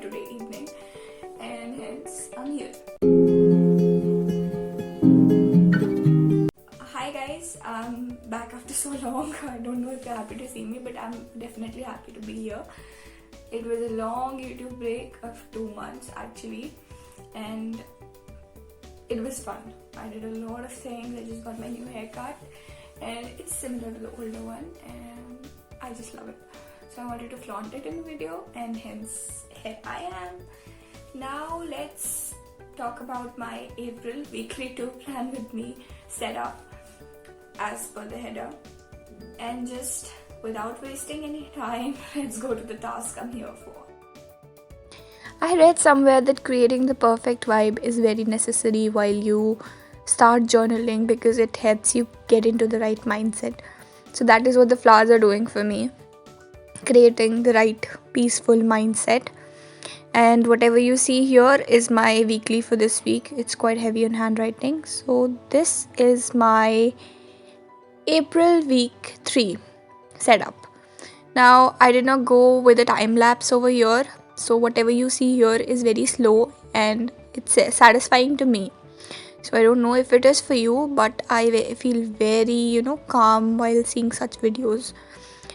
today evening, and hence I'm here. Hi guys, I'm back after so long. I don't know if you're happy to see me, but I'm definitely happy to be here. It was a long YouTube break of 2 months actually, and it was fun. I did a lot of things. I just got my new haircut and it's similar to the older one and I just love it. So I wanted to flaunt it in the video and hence here I am. Now let's talk about my April weekly 2 plan with me setup as per the header, and just without wasting any time, let's go to the task I'm here for. I read somewhere that creating the perfect vibe is very necessary while you start journaling because it helps you get into the right mindset. So that is what the flowers are doing for me, creating the right peaceful mindset. And whatever you see here is my weekly for this week. It's quite heavy on handwriting. So this is my April week 3 setup. Now I did not go with a time lapse over here. So whatever you see here is very slow and it's satisfying to me. So I don't know if it is for you, but I feel very, calm while seeing such videos.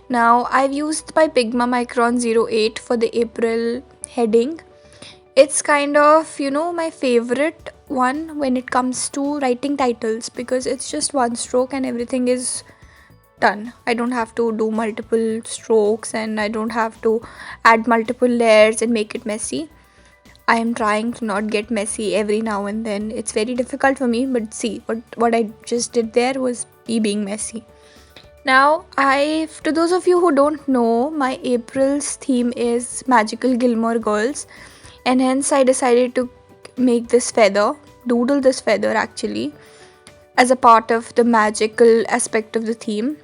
Now I've used my Pigma Micron 08 for the April heading. It's kind of, my favorite one when it comes to writing titles because it's just one stroke and everything is done. I don't have to do multiple strokes and I don't have to add multiple layers and make it messy. I am trying to not get messy every now and then. It's very difficult for me, but see, what I just did there was me being messy. Now, to those of you who don't know, my April's theme is Magical Gilmore Girls, and hence I decided to make this feather, doodle this feather actually, as a part of the magical aspect of the theme.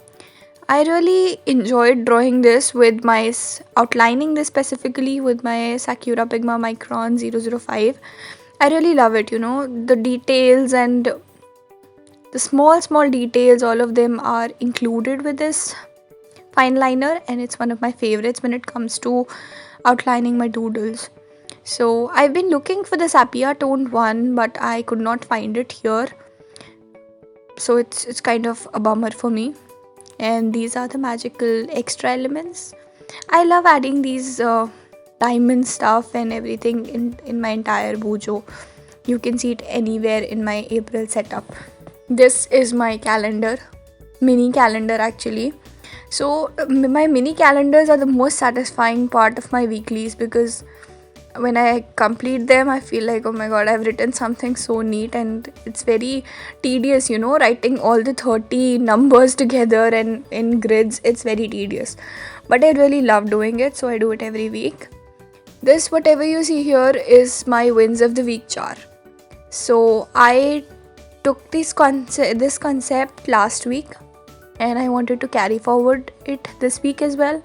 I really enjoyed drawing this with outlining this specifically with my Sakura Pigma Micron 005. I really love it, the details and the small details, all of them are included with this fine liner, and it's one of my favorites when it comes to outlining my doodles. So I've been looking for the sepia toned one, but I could not find it here. So it's kind of a bummer for me. And these are the magical extra elements. I love adding these diamond stuff and everything in my entire bujo. You can see it anywhere in my April setup. This is my calendar, mini calendar actually. So my mini calendars are the most satisfying part of my weeklies because when I complete them, I feel like, oh my god, I've written something so neat, and it's very tedious, writing all the 30 numbers together and in grids. It's very tedious, but I really love doing it, so I do it every week. This, whatever you see here, is my wins of the week jar. So I took this concept last week and I wanted to carry forward it this week as well.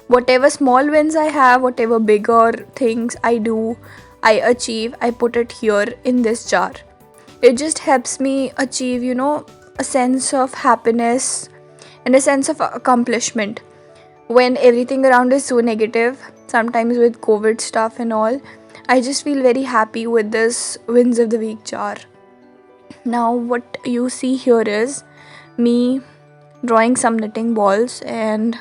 Whatever small wins I have, whatever bigger things I do, I achieve, I put it here in this jar. It just helps me achieve, a sense of happiness and a sense of accomplishment. When everything around is so negative, sometimes with COVID stuff and all, I just feel very happy with this wins of the week jar. Now what you see here is me drawing some knitting balls and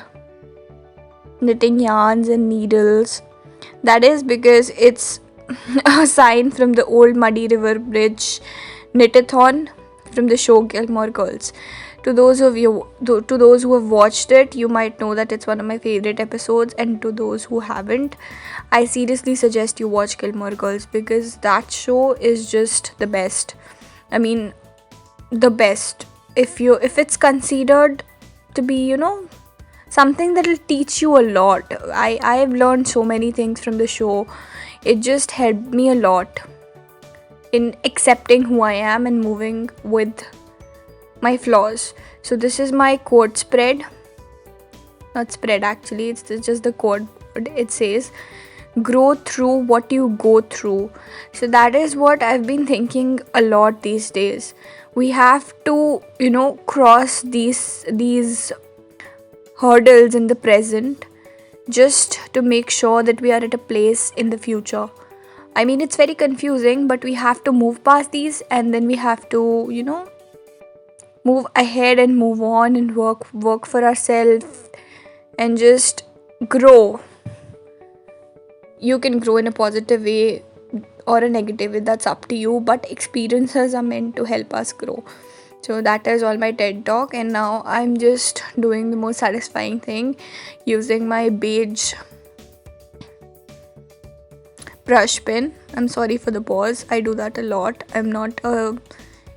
knitting yarns and needles. That is because it's a sign from the old Muddy River Bridge knitathon from the show Gilmore Girls. To those who have watched it, you might know that it's one of my favorite episodes, and to those who haven't, I seriously suggest you watch Gilmore Girls because that show is just the best. I mean, the best. If it's considered to be, something that will teach you a lot. I've learned so many things from the show. It just helped me a lot in accepting who I am and moving with my flaws. So this is my quote spread. Not spread actually, it's just the quote. It says, grow through what you go through. So that is what I've been thinking a lot these days. We have to, cross these hurdles in the present just to make sure that we are at a place in the future. I mean, it's very confusing, but we have to move past these, and then we have to, move ahead and move on and work for ourselves and just grow. You can grow in a positive way or a negative way, that's up to you, but experiences are meant to help us grow. So that is all my TED talk, and now I'm just doing the most satisfying thing, using my beige brush pen. I'm sorry for the pause, I do that a lot. I'm not a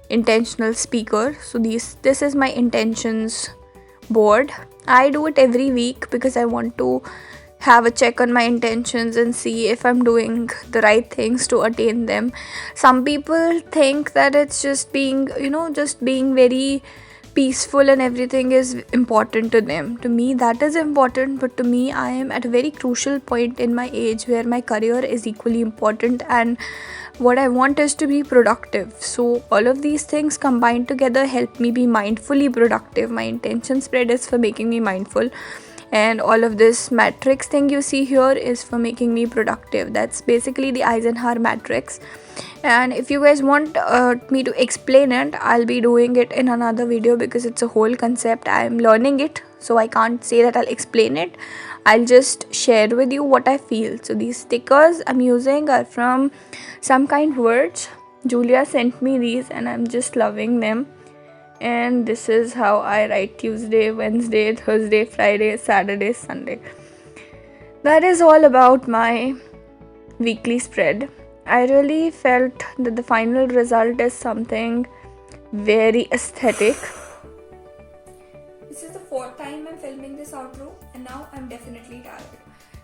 intentional speaker, so this is my intentions board. I do it every week because I want to have a check on my intentions and see if I'm doing the right things to attain them. Some people think that it's just being very peaceful and everything is important to them. To me, that is important, but to me, I am at a very crucial point in my age where my career is equally important, and what I want is to be productive. So all of these things combined together help me be mindfully productive. My intention spread is for making me mindful, and all of this matrix thing you see here is for making me productive. That's basically the Eisenhower matrix, and if you guys want me to explain it, I'll be doing it in another video because it's a whole concept. I'm learning it, so I can't say that I'll explain it. I'll just share with you what I feel. So these stickers I'm using are from Some Kind Words. Julia sent me these and I'm just loving them. And this is how I write Tuesday, Wednesday, Thursday, Friday, Saturday, Sunday. That is all about my weekly spread. I really felt that the final result is something very aesthetic. This is the fourth time I'm filming this outro, and now I'm definitely tired.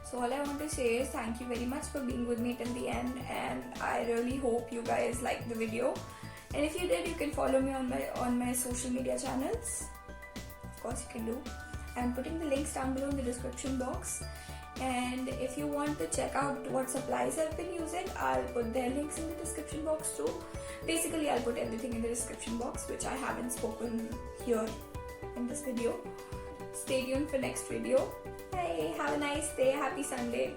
So all I want to say is thank you very much for being with me till the end, and I really hope you guys liked the video. And if you did, you can follow me on my social media channels. Of course, you can do. I'm putting the links down below in the description box. And if you want to check out what supplies I've been using, I'll put their links in the description box too. Basically, I'll put everything in the description box which I haven't spoken here in this video. Stay tuned for next video. Hey, have a nice day. Happy Sunday.